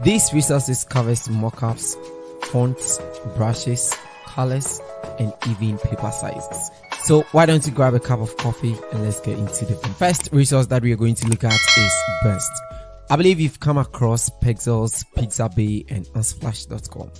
These resources covers mockups, fonts, brushes, colors, and even paper sizes. So why don't you grab a cup of coffee and let's get into the first resource that we are going to look at is Burst. I believe you've come across Pexels, Pixabay, and Unsplash.com.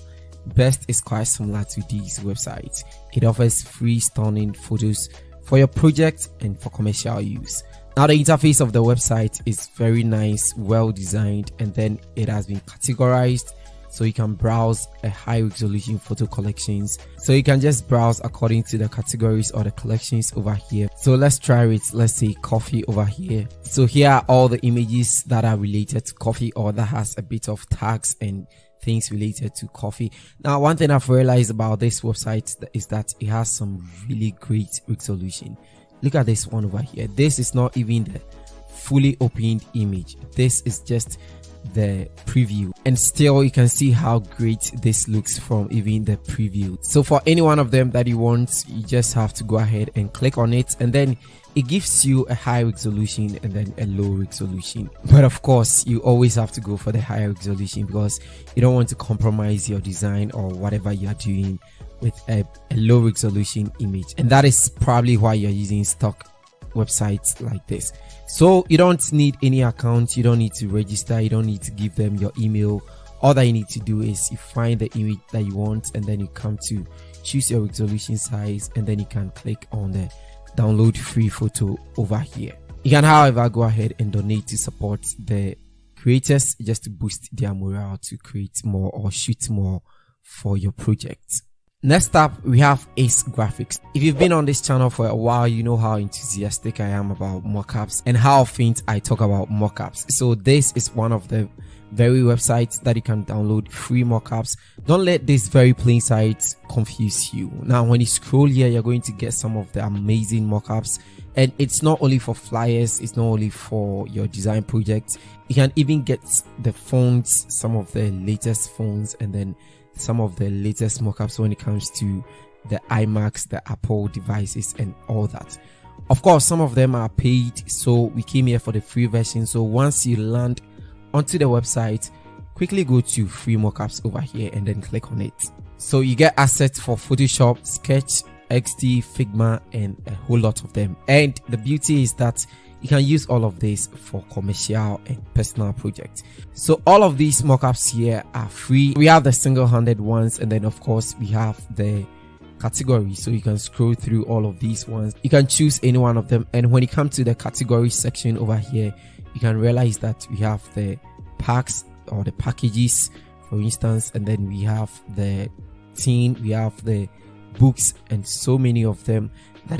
Burst is quite similar to these websites. It offers free stunning photos for your project and for commercial use. Now the interface of the website is very nice, well designed, and then it has been categorized so you can browse a high resolution photo collections. So you can just browse according to the categories or the collections over here. So let's try it. Let's say coffee over here. So here are all the images that are related to coffee or that has a bit of tags and things related to coffee. Now one thing I've realized about this website is that it has some really great resolution. Look at this one over here. This is not even the fully opened image. This is just the preview, and still you can see how great this looks from even the preview. So for any one of them that you want, you just have to go ahead and click on it, and then it gives you a high resolution and then a low resolution. But of course you always have to go for the higher resolution because you don't want to compromise your design or whatever you're doing with a low resolution image, and that is probably why you're using stock websites like this. So you don't need any account, you don't need to register, you don't need to give them your email. All that you need to do is you find the image that you want, and then you come to choose your resolution size, and then you can click on the download free photo over here. You can however go ahead and donate to support the creators just to boost their morale to create more or shoot more for your project. Next up, we have Ace Graphics. If you've been on this channel for a while, you know how enthusiastic I am about mockups and how often I talk about mockups. So this is one of the very websites that you can download free mockups. Don't let this very plain site confuse you. Now, when you scroll here, you're going to get some of the amazing mockups, and it's not only for flyers, it's not only for your design projects. You can even get the phones, some of the latest phones, and then some of the latest mockups when it comes to the iMacs, the Apple devices, and all that. Of course, some of them are paid, so we came here for the free version. So once you land onto the website, quickly go to free mockups over here and then click on it. So you get assets for Photoshop, Sketch, XD, Figma, and a whole lot of them. And the beauty is that you can use all of this for commercial and personal projects. So all of these mockups here are free. We have the single-handed ones, and then of course we have the categories. So you can scroll through all of these ones. You can choose any one of them. And when you come to the category section over here, you can realize that we have the packs or the packages, for instance, and then we have the teen, we have the books, and so many of them.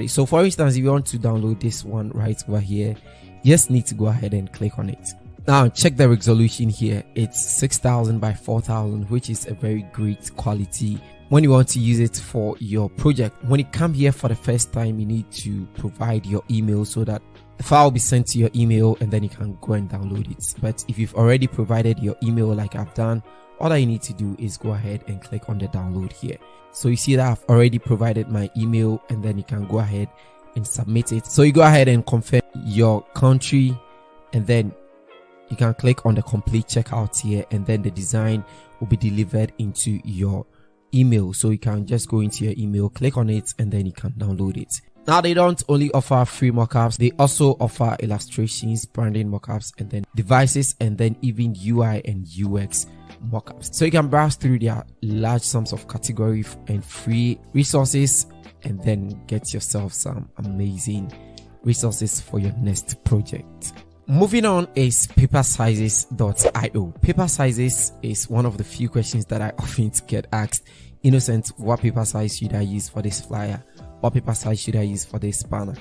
So for instance, if you want to download this one right over here, you just need to go ahead and click on it. Now check the resolution here. It's 6000 by 4000, which is a very great quality when you want to use it for your project. When you come here for the first time, you need to provide your email so that the file will be sent to your email, and then you can go and download it. But if you've already provided your email like I've done, all that you need to do is go ahead and click on the download here. So you see that I've already provided my email, and then you can go ahead and submit it. So you go ahead and confirm your country, and then you can click on the complete checkout here, and then the design will be delivered into your email. So you can just go into your email, click on it, and then you can download it. Now they don't only offer free mockups, they also offer illustrations, branding mockups, and then devices, and then even UI and UX mockups. So you can browse through their large sums of category and free resources, and then get yourself some amazing resources for your next project. Moving on is papersizes.io. Paper sizes is one of the few questions that I often get asked. Innocent, what paper size should I use for this flyer? What paper size should I use for this banner?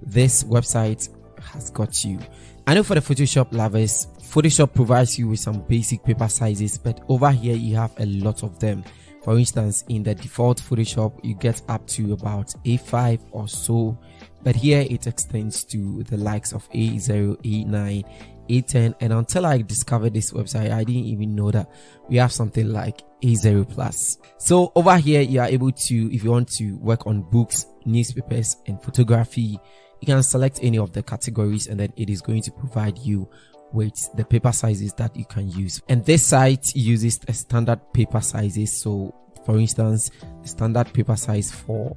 This website has got you. I know for the Photoshop lovers, Photoshop provides you with some basic paper sizes, but over here you have a lot of them. For instance, in the default Photoshop, you get up to about A5 or so, but here it extends to the likes of A0, A9, A10, and until I discovered this website, I didn't even know that we have something like A0 plus. So over here, you are able to, if you want to work on books, newspapers, and photography, you can select any of the categories, and then it is going to provide you with the paper sizes that you can use. And this site uses a standard paper sizes. So for instance, the standard paper size for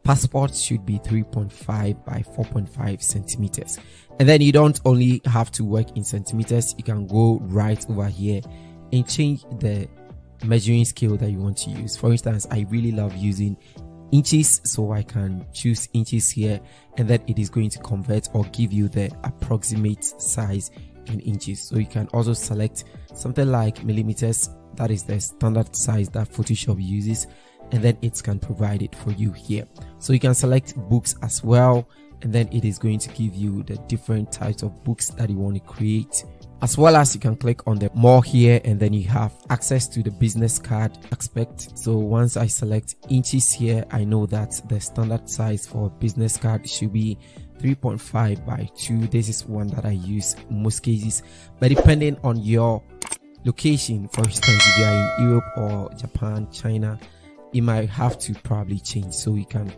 passports should be 3.5 by 4.5 centimeters. And then you don't only have to work in centimeters, you can go right over here and change the measuring scale that you want to use. For instance, I really love using inches, so I can choose inches here, and then it is going to convert or give you the approximate size in inches. So you can also select something like millimeters, that is the standard size that Photoshop uses, and then it can provide it for you here. So you can select books as well, and then it is going to give you the different types of books that you want to create, as well as you can click on the more here, and then you have access to the business card aspect. So once I select inches here, I know that the standard size for a business card should be 3.5 by 2. This is one that I use in most cases, but depending on your location, for instance, if you are in Europe or Japan, China, you might have to probably change. So you can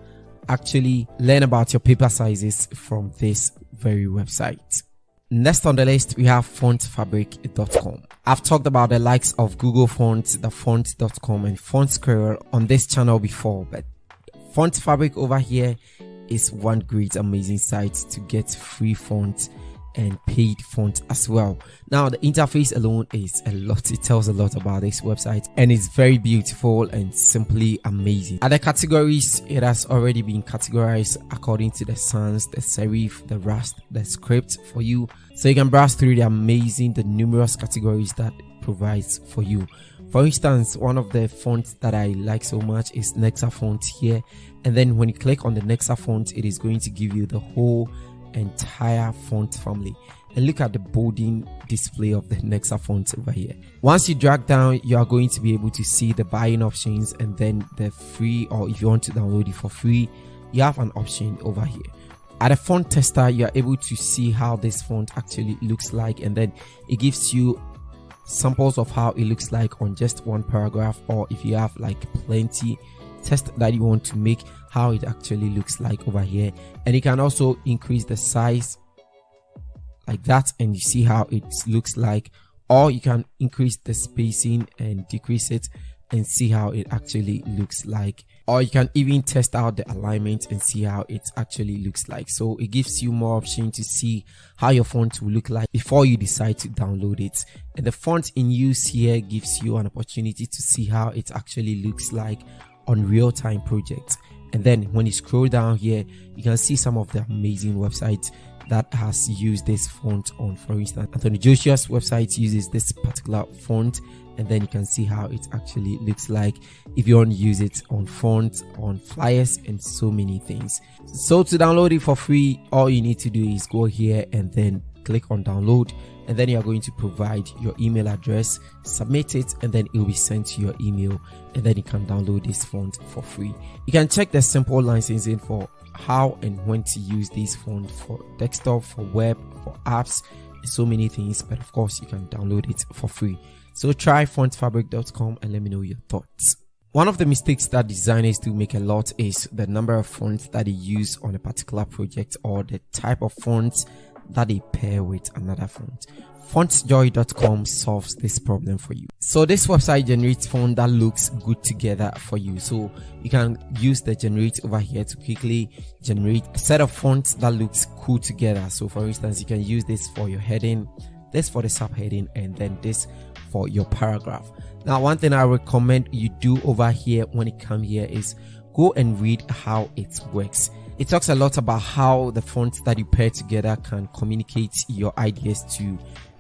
actually learn about your paper sizes from this very website. Next on the list, we have Fontfabric.com. I've talked about the likes of Google Fonts, the Font.com and Fontsquirrel on this channel before, but Fontfabric over here is one great amazing site to get free fonts and paid font as well. Now the interface alone is a lot. It tells a lot about this website, and it's very beautiful and simply amazing. At the categories, it has already been categorized according to the sans, the serif, the rust, the script for you, so you can browse through the numerous categories that it provides for you. For instance, one of the fonts that I like so much is Nexa font here, and then when you click on the Nexa font, it is going to give you the whole entire font family. And look at the bolding display of the Nexa font over here. Once you drag down, you are going to be able to see the buying options, and then the free, or if you want to download it for free, you have an option over here. At a font tester, you are able to see how this font actually looks like, and then it gives you samples of how it looks like on just one paragraph, or if you have like plenty test that you want to make, how it actually looks like over here. And you can also increase the size like that, and you see how it looks like, or you can increase the spacing and decrease it and see how it actually looks like, or you can even test out the alignment and see how it actually looks like. So it gives you more option to see how your font will look like before you decide to download it. And the font in use here gives you an opportunity to see how it actually looks like on real-time projects. And then when you scroll down here, you can see some of the amazing websites that has used this font on. For instance, Anthony Joshua's website uses this particular font, and then you can see how it actually looks like if you want to use it on fonts, on flyers, and so many things. So to download it for free, all you need to do is go here and then click on download, and then you are going to provide your email address, submit it, and then it will be sent to your email, and then you can download this font for free. You can check the simple licensing for how and when to use this font for desktop, for web, for apps, and so many things, but of course you can download it for free. So try Fontfabric.com and let me know your thoughts. One of the mistakes that designers do make a lot is the number of fonts that they use on a particular project, or the type of fonts that they pair with another font. Fontjoy.com solves this problem for you. So this website generates font that looks good together for you. So you can use the generate over here to quickly generate a set of fonts that looks cool together. So for instance, you can use this for your heading, this for the subheading, and then this for your paragraph. Now, one thing I recommend you do over here when you come here is go and read how it works. It talks a lot about how the fonts that you pair together can communicate your ideas to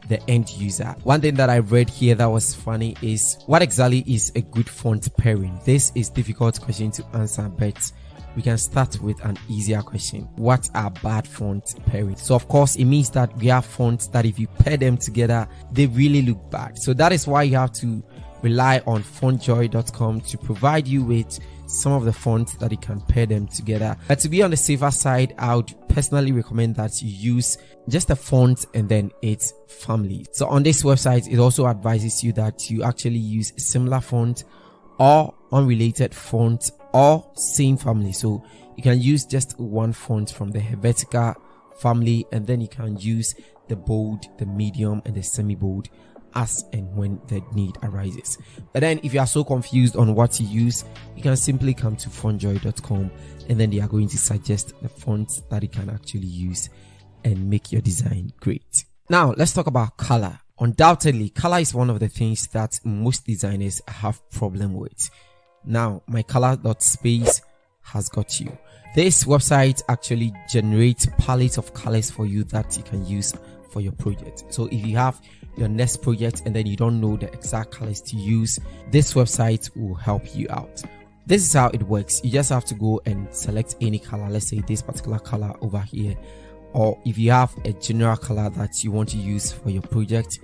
the end user. One thing that I read here that was funny is, what exactly is a good font pairing? This is a difficult question to answer, but we can start with an easier question. What are bad font pairings? So of course, it means that we have fonts that if you pair them together, they really look bad. So that is why you have to rely on Fontjoy.com to provide you with some of the fonts that you can pair them together. But to be on the safer side, I would personally recommend that you use just a font and then its family. So on this website, it also advises you that you actually use a similar font or unrelated font or same family. So you can use just one font from the Helvetica family, and then you can use the bold, the medium, and the semi-bold as and when the need arises. But then if you are so confused on what to use, you can simply come to Fontjoy.com, and then they are going to suggest the fonts that you can actually use and make your design great. Now let's talk about color. Undoubtedly, color is one of the things that most designers have problem with. Now Mycolor.space has got you. This website actually generates palettes of colors for you that you can use for your project. So if you have your next project and then you don't know the exact colors to use, this website will help you out. This is how it works. You just have to go and select any color. Let's say this particular color over here, or if you have a general color that you want to use for your project,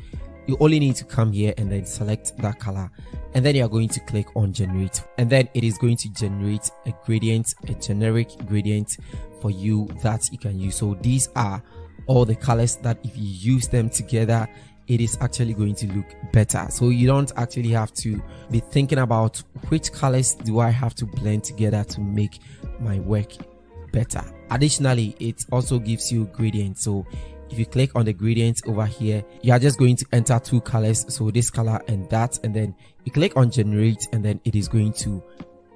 you only need to come here and then select that color, and then you are going to click on generate, and then it is going to generate a gradient, a generic gradient for you that you can use. So these are all the colors that if you use them together, it is actually going to look better. So you don't actually have to be thinking about which colors do I have to blend together to make my work better. Additionally, it also gives you gradient. So if you click on the gradient over here, you are just going to enter two colors, so this color and that, and then you click on generate, and then it is going to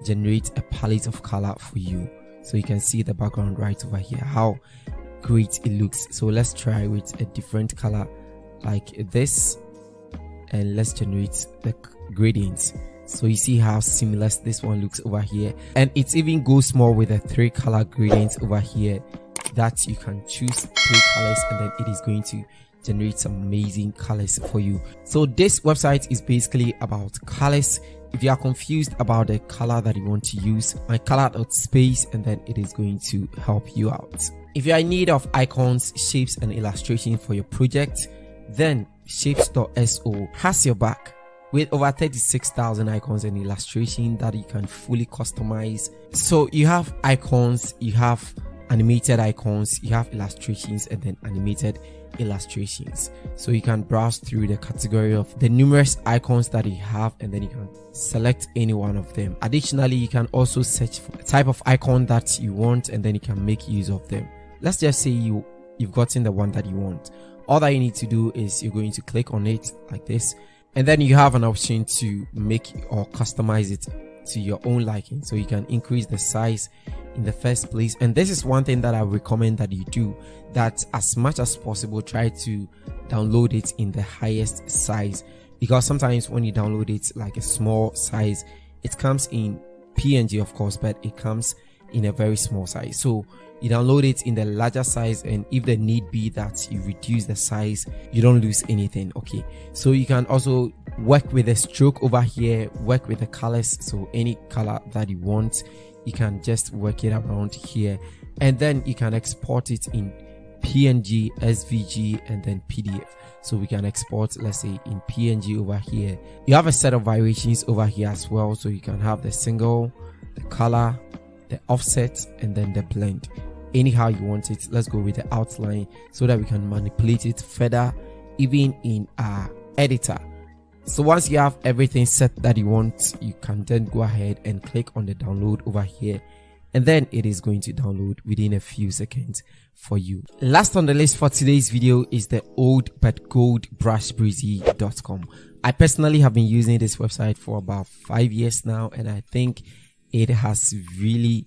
generate a palette of color for you. So you can see the background right over here, how great it looks. So let's try with a different color like this, and let's generate the gradients. So you see how seamless this one looks over here, and it even goes more with a 3 color gradient over here that you can choose 3 colors, and then it is going to generate some amazing colors for you. So this website is basically about colors. If you are confused about the color that you want to use, Mycolor.space, and then it is going to help you out. If you are in need of icons, shapes, and illustrations for your project, then Shape.so has your back with over 36,000 icons and illustrations that you can fully customize. So you have icons, you have animated icons, you have illustrations, and then animated illustrations. So you can browse through the category of the numerous icons that you have, and then you can select any one of them. Additionally, you can also search for the type of icon that you want, and then you can make use of them. Let's just say you've gotten the one that you want. All that you need to do is you're going to click on it like this, and then you have an option to make or customize it to your own liking. So you can increase the size in the first place, and this is one thing that I recommend that you do, that as much as possible try to download it in the highest size, because sometimes when you download it like a small size, it comes in PNG of course, but it comes in a very small size. So you download it in the larger size, and if the need be that you reduce the size, you don't lose anything. Okay, so you can also work with the stroke over here, work with the colors. So any color that you want, you can just work it around here, and then you can export it in PNG, SVG, and then PDF. So we can export, let's say in PNG over here. You have a set of variations over here as well, so you can have the single, the color, the offset, and then the blend. Anyhow you want it. Let's go with the outline so that we can manipulate it further even in our editor. So once you have everything set that you want, you can then go ahead and click on the download over here, and then it is going to download within a few seconds for you. Last on the list for today's video is the old but gold Brushbreezy.com. I personally have been using this website for about 5 years now, and I think it has really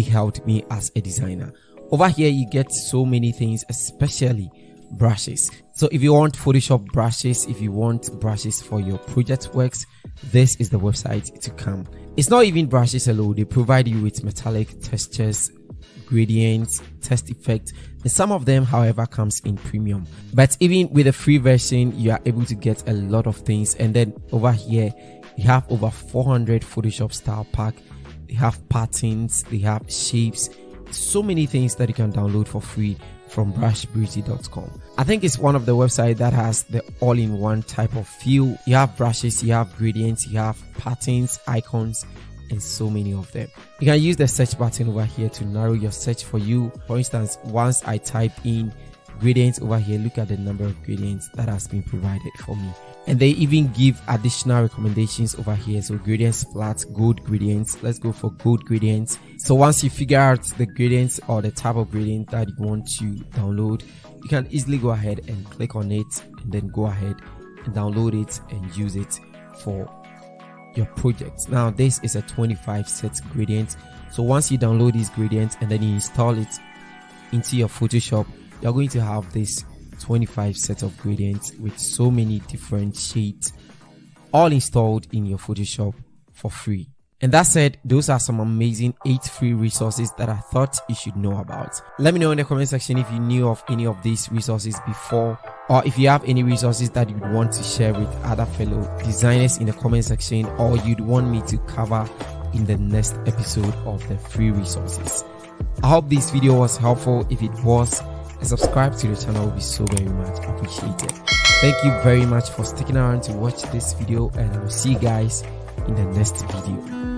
helped me as a designer. Over here you get so many things, especially brushes. So if you want Photoshop brushes, if you want brushes for your project works, this is the website to come. It's not even brushes alone. They provide you with metallic textures, gradients, text effects, and some of them however comes in premium. But even with the free version, you are able to get a lot of things. And then over here you have over 400 Photoshop style pack. They have patterns, they have shapes, so many things that you can download for free from Brushbreezy.com. I think it's one of the websites that has the all-in-one type of feel. You have brushes, you have gradients, you have patterns, icons, and so many of them. You can use the search button over here to narrow your search for you. For instance, once I type in gradients over here. Look at the number of gradients that has been provided for me, and they even give additional recommendations over here. So gradients flat, gold gradients. Let's go for gold gradients. So once you figure out the gradients or the type of gradient that you want to download, you can easily go ahead and click on it and then go ahead and download it and use it for your project. Now this is a 25 set gradient. So once you download this gradient and then you install it into your Photoshop, you're going to have this 25 set of gradients with so many different shades all installed in your Photoshop for free. And that said, those are some amazing 8 free resources that I thought you should know about. Let me know in the comment section if you knew of any of these resources before, or if you have any resources that you'd want to share with other fellow designers in the comment section, or you'd want me to cover in the next episode of the free resources. I hope this video was helpful. If it was, a subscribe to the channel will be so very much appreciated. Thank you very much for sticking around to watch this video, and I will see you guys in the next video.